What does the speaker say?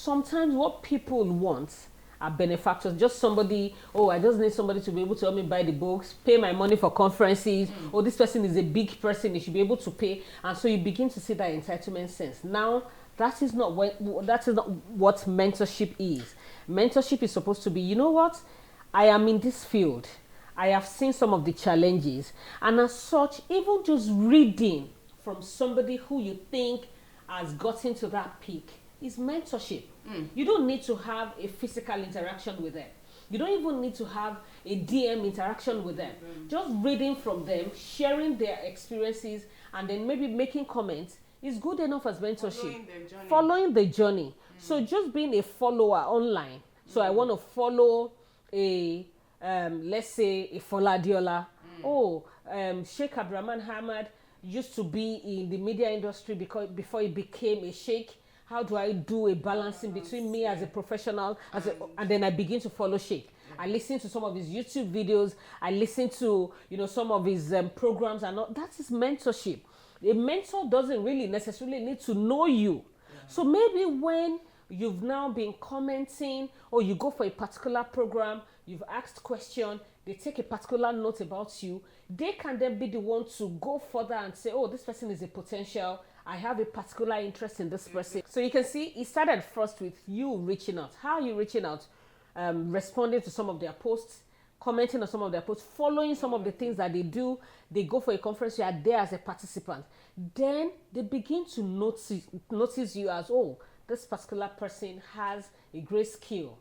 sometimes what people want are benefactors. Just somebody, oh, I just need somebody to be able to help me buy the books, pay my money for conferences. Oh, this person is a big person, he should be able to pay. And so you begin to see that entitlement sense. Now, that is not what mentorship is. Mentorship is supposed to be, you know what? I am in this field. I have seen some of the challenges. And as such, even just reading from somebody who you think has gotten to that peak is mentorship. You don't need to have a physical interaction with them. You don't even need to have a DM interaction with them. Just reading from them, sharing their experiences, and then maybe making comments is good enough as mentorship. Following the journey. So just being a follower online. So I want to follow a, let's say, a Foladiola. Sheikh Abdurrahman Hamad used to be in the media industry before he became a sheikh. How do I do a balancing between me as a professional and then I begin to follow Sheikh? I listen to some of his YouTube videos. I listen to some of his programs and all. That is mentorship. A mentor doesn't really necessarily need to know you. So maybe when you've now been commenting or you go for a particular program, you've asked question, they take a particular note about you, they can then be the one to go further and say, oh, this person is a potential. I have a particular interest in this person. So you can see it started first with you reaching out. How are you reaching out? Responding to some of their posts, commenting on some of their posts, following some of the things that they do. They go for a conference, you are there as a participant. Then they begin to notice you as, oh, this particular person has a great skill.